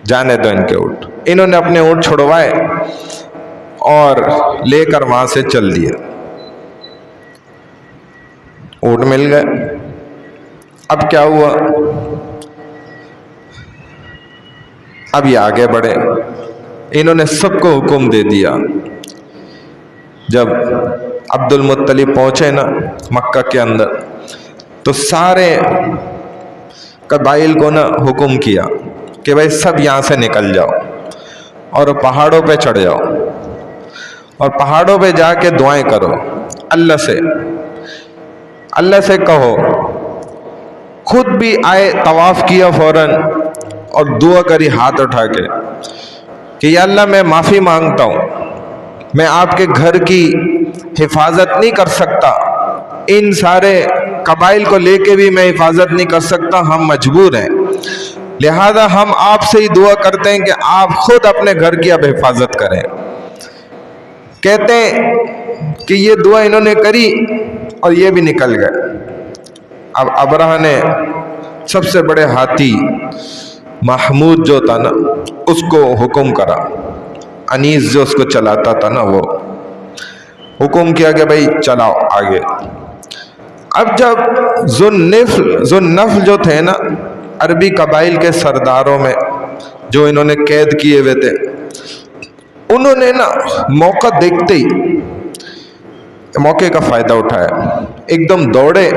جانے دو ان کے اونٹ۔ انہوں نے اپنے اونٹ چھڑوائے اور لے کر وہاں سے چل دیے، اونٹ مل گئے۔ اب کیا ہوا؟ اب یہ آگے بڑھے، انہوں نے سب کو حکم دے دیا، جب عبد المطلب پہنچے نا مکہ کے اندر تو سارے قبائل کو نا حکم کیا کہ بھائی سب یہاں سے نکل جاؤ اور پہاڑوں پہ چڑھ جاؤ اور پہاڑوں پہ جا کے دعائیں کرو اللہ سے کہو. خود بھی آئے, طواف کیا فوراً اور دعا کری ہاتھ اٹھا کے کہ یا اللہ میں معافی مانگتا ہوں, میں آپ کے گھر کی حفاظت نہیں کر سکتا, ان سارے قبائل کو لے کے بھی میں حفاظت نہیں کر سکتا, ہم مجبور ہیں, لہذا ہم آپ سے ہی دعا کرتے ہیں کہ آپ خود اپنے گھر کی اب حفاظت کریں. کہتے ہیں کہ یہ دعا انہوں نے کری اور یہ بھی نکل گئے. اب ابرہہ نے سب سے بڑے ہاتھی محمود جو تھا نا اس کو حکم کرا, انیس جو اس کو چلاتا تھا نا وہ حکم کیا کہ بھائی چلاؤ آگے. اب جب ذوالنفل جو تھے نا عربی قبائل کے سرداروں میں جو انہوں نے قید کیے ہوئے تھے, انہوں نے نا موقع دیکھتے ہی موقع کا فائدہ اٹھایا, ایک دم دوڑے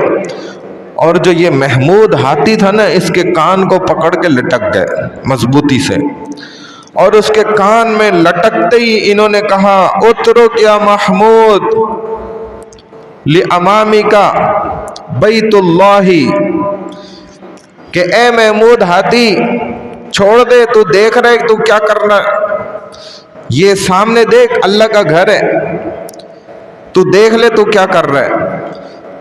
اور جو یہ محمود ہاتھی تھا نا اس کے کان کو پکڑ کے لٹک گئے مضبوطی سے, اور اس کے کان میں لٹکتے ہی انہوں نے کہا اترک یا محمود لِأَمَامِكَ بیت اللہ, کہ اے محمود ہاتھی چھوڑ دے, تو دیکھ رہے تو کیا کرنا ہے, یہ سامنے دیکھ اللہ کا گھر ہے, تو دیکھ لے تو کیا کر رہا ہے.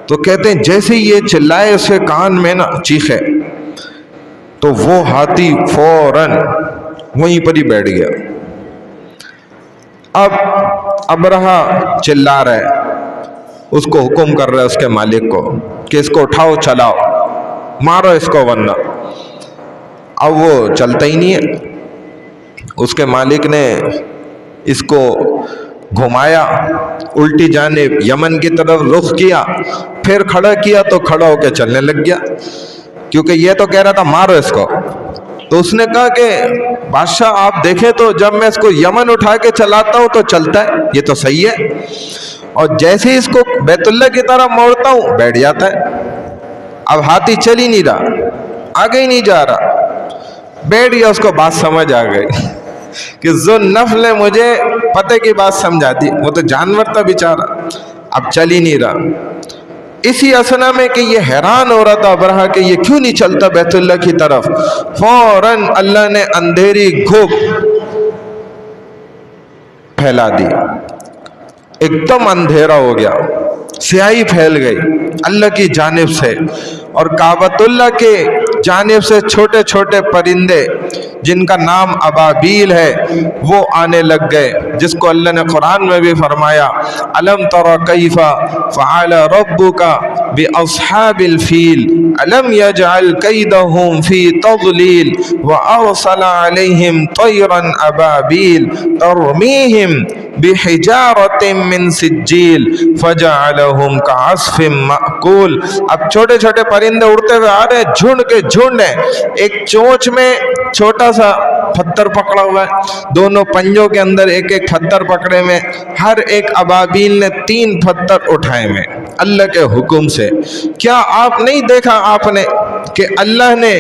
تو کہتے ہیں جیسے یہ چلائے اسے کان میں نا چیخے تو وہ ہاتھی فوراً وہیں پر ہی بیٹھ گیا. اب ابرہہ چلا رہا ہے, اس کو حکم کر رہا ہے اس کے مالک کو کہ اس کو اٹھاؤ چلاؤ, مارو اس کو ورنہ. اب وہ چلتا ہی نہیں ہے. اس کے مالک نے اس کو گھمایا الٹی جانب یمن کی طرف رخ کیا, پھر کھڑا کیا تو کھڑا ہو کے چلنے لگ گیا, کیونکہ یہ تو کہہ رہا تھا مارو اس کو. تو اس نے کہا کہ بادشاہ آپ دیکھیں تو جب میں اس کو یمن اٹھا کے چلاتا ہوں تو چلتا ہے, یہ تو صحیح ہے, اور جیسے ہی اس کو بیت اللہ کی طرف موڑتا ہوں بیٹھ جاتا ہے. اب ہاتھی چل ہی نہیں رہا, آگے ہی نہیں جا رہا, بیٹھ گیا. اس کو بات سمجھ آ گئی کہ ذوالنفل نے مجھے پتے کی بات سمجھا دی, وہ تو جانور تھا بیچارہ, اب چل ہی نہیں رہا. اسی اسنا میں کہ یہ حیران ہو رہا تھا ابرہہ کہ یہ کیوں نہیں چلتا بیت اللہ کی طرف, فوراً اللہ نے اندھیری گھوپ پھیلا دی, ایک دم اندھیرا ہو گیا, سیاہی پھیل گئی اللہ کی جانب سے, اور کعبۃ اللہ کے جانب سے چھوٹے چھوٹے پرندے جن کا نام ابابیل ہے وہ آنے لگ گئے, جس کو اللہ نے قرآن میں بھی فرمایا الم تر کیف فعل ربک باصحاب الفیل الم یجعل کیدہم فی تضلیل وارسل علیہم طیرا ابابیل ترمیہم بحجارۃ من سجیل فجعلہم کعصف مأکول. اب چھوٹے چھوٹے پرندے اڑتے ہوئے آ رہے, جھنڈ کے جھنڈ ہیں, ایک چونچ میں چھوٹا سا پتھر پکڑا ہوا ہے, دونوں پنجوں کے اندر ایک ایک پتھر پکڑے ہوئے, ہر ایک ابابیل نے 3 پتھر اٹھائے ہوئے اللہ کے حکم سے. کیا آپ نہیں دیکھا آپ نے کہ اللہ نے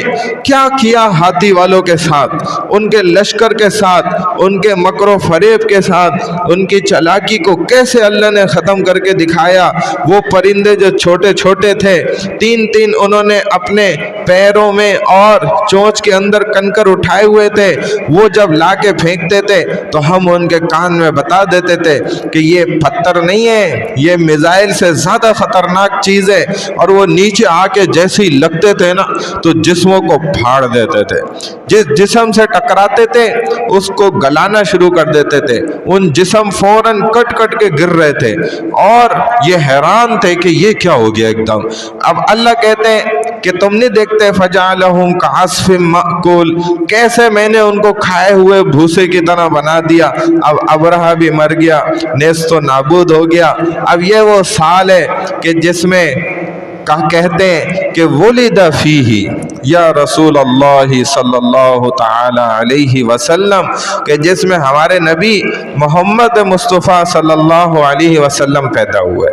کیا کیا ہاتھی والوں کے ساتھ, ان کے لشکر کے ساتھ, ان کے مکر و فریب کے ساتھ, ان کی چالاکی کو کیسے اللہ نے ختم کر کے دکھایا. وہ پرندے جو چھوٹے چھوٹے تھے 3 انہوں نے اپنے پیروں میں اور چونچ کے اندر کنکر اٹھائے ہوئے تھے, وہ جب لا کے پھینکتے تھے تو ہم ان کے کان میں بتا دیتے تھے کہ یہ پتھر نہیں ہے, یہ میزائل سے زیادہ خطرناک چیز ہے, اور وہ نیچے آ کے جیسے ہی لگتے تھے نا تو جسموں کو پھاڑ دیتے تھے, جس جسم سے ٹکراتے تھے اس کو گلانا شروع کر دیتے تھے, ان جسم فوراً کٹ کٹ کے گر رہے تھے, اور یہ حیران تھے کہ یہ کیا ہو گیا ایک دم. اب اللہ کہتے ہیں کہ تم نہیں دیکھتے فجعلہم کعصف مأکول, کیسے میں نے ان کو کھائے ہوئے بھوسے کی طرح بنا دیا. اب ابرہہ بھی مر گیا, نیست و نابود ہو گیا. اب یہ وہ سال ہے کہ جس میں کہتے ہیں کہ ولد فیہ, یا رسول اللہ صلی اللہ تعالی علیہ وسلم، کہ جس میں ہمارے نبی محمد مصطفیٰ صلی اللہ علیہ وسلم پیدا ہوئے۔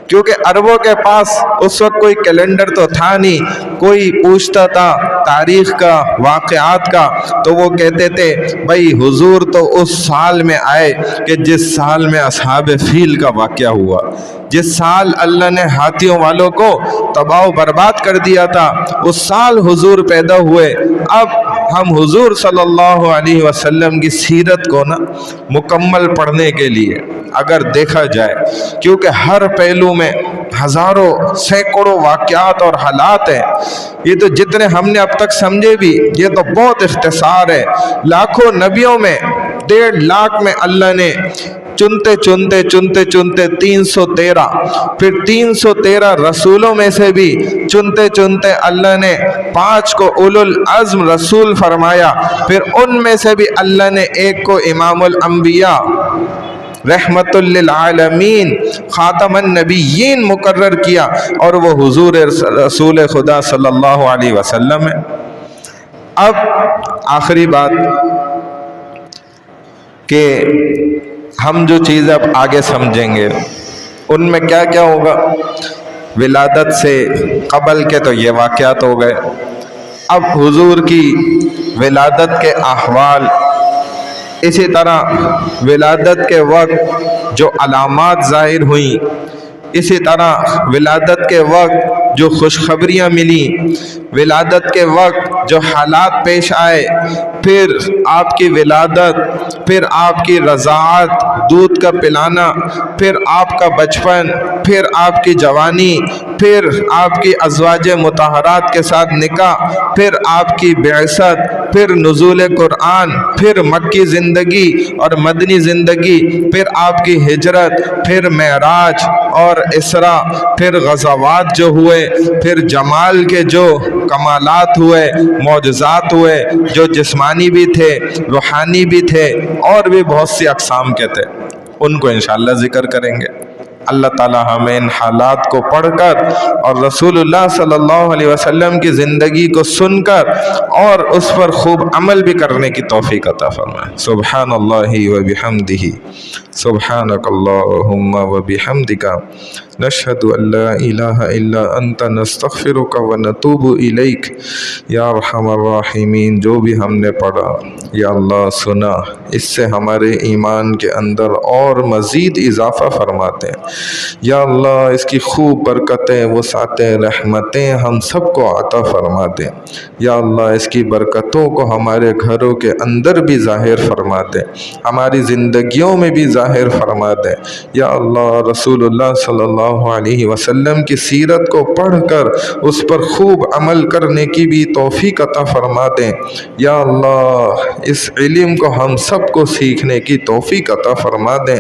کیونکہ عربوں کے پاس اس وقت کوئی کیلنڈر تو تھا نہیں، کوئی پوچھتا تھا تاریخ کا، واقعات کا، تو وہ کہتے تھے بھائی حضور تو اس سال میں آئے کہ جس سال میں اصحاب فیل کا واقعہ ہوا، جس سال اللہ نے ہاتھیوں والوں کو تباہ و برباد کر دیا تھا، اس سال حضور پیدا ہوئے۔ اب ہم حضور صلی اللہ علیہ وسلم کی سیرت کو مکمل پڑھنے کے لیے اگر دیکھا جائے، کیونکہ ہر پہلو میں ہزاروں سینکڑوں واقعات اور حالات ہیں، یہ تو جتنے ہم نے اب تک سمجھے بھی یہ تو بہت اختصار ہے۔ لاکھوں نبیوں میں 1.5 لاکھ میں اللہ نے چنتے 313، پھر 313 رسولوں میں سے بھی چنتے اللہ نے 5 کو اولو العزم رسول فرمایا، پھر ان میں سے بھی اللہ نے ایک کو امام الانبیاء رحمت للعالمین خاتم النبیین مقرر کیا، اور وہ حضور رسول خدا صلی اللہ علیہ وسلم ہے۔ اب آخری بات کہ ہم جو چیز اب آگے سمجھیں گے ان میں کیا کیا ہوگا۔ ولادت سے قبل کے تو یہ واقعات ہو گئے، اب حضور کی ولادت کے احوال، اسی طرح ولادت کے وقت جو علامات ظاہر ہوئیں، اسی طرح ولادت کے وقت جو خوشخبریاں ملیں، ولادت کے وقت جو حالات پیش آئے، پھر آپ کی ولادت، پھر آپ کی رضاعت، دودھ کا پلانا، پھر آپ کا بچپن، پھر آپ کی جوانی، پھر آپ کی ازواج مطہرات کے ساتھ نکاح، پھر آپ کی بعثت، پھر نزول قرآن، پھر مکی زندگی اور مدنی زندگی، پھر آپ کی ہجرت، پھر معراج اور اسراء، پھر غزوات جو ہوئے، پھر جمال کے جو کمالات ہوئے، معجزات ہوئے، جو جسمانی بھی تھے، روحانی بھی تھے، اور بھی بہت سی اقسام کے تھے، ان کو انشاءاللہ ذکر کریں گے۔ اللہ تعالی ہمیں ان حالات کو پڑھ کر اور رسول اللہ صلی اللہ علیہ وسلم کی زندگی کو سن کر اور اس پر خوب عمل بھی کرنے کی توفیق عطا فرمائے۔ سبحان اللہ وبحمدہ، سبحانک اللہم وبحمدک، نشہد ان لا الہ الا انت، نستغفرک ونتوب الیک۔ یا ارحم الراحمین، جو بھی ہم نے پڑھا یا اللہ سنا، اس سے ہمارے ایمان کے اندر اور مزید اضافہ فرماتے ہیں۔ یا اللہ اس کی خوب برکتیں، وسعتیں، رحمتیں ہم سب کو عطا فرما دیں۔ یا اللہ اس کی برکتوں کو ہمارے گھروں کے اندر بھی ظاہر فرما دیں، ہماری زندگیوں میں بھی ظاہر فرما دیں۔ یا اللہ رسول اللہ صلی اللہ علیہ وسلم کی سیرت کو پڑھ کر اس پر خوب عمل کرنے کی بھی توفیق عطا فرما دیں۔ یا اللہ اس علم کو ہم سب کو سیکھنے کی توفیق عطا فرما دیں۔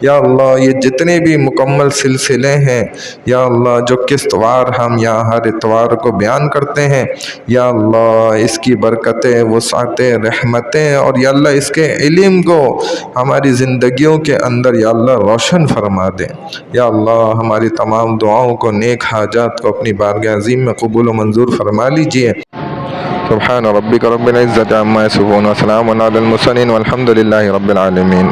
یا اللہ یہ جتنے بھی مکمل سلسلے ہیں یا اللہ جو قسطوار ہم یہاں ہر اتوار کو بیان کرتے ہیں، یا اللہ اس کی برکتیں، وسعتیں، رحمتیں اور یا اللہ اس کے علم کو ہماری زندگیوں کے اندر یا اللہ روشن فرما دیں۔ یا اللہ ہماری تمام دعاؤں کو، نیک حاجات کو اپنی بارگاہ عظیم میں قبول و منظور فرما لیجئے۔ سبحان ربک رب العزت عما یصفون وسلام علی المرسلین والحمد للہ رب العالمین۔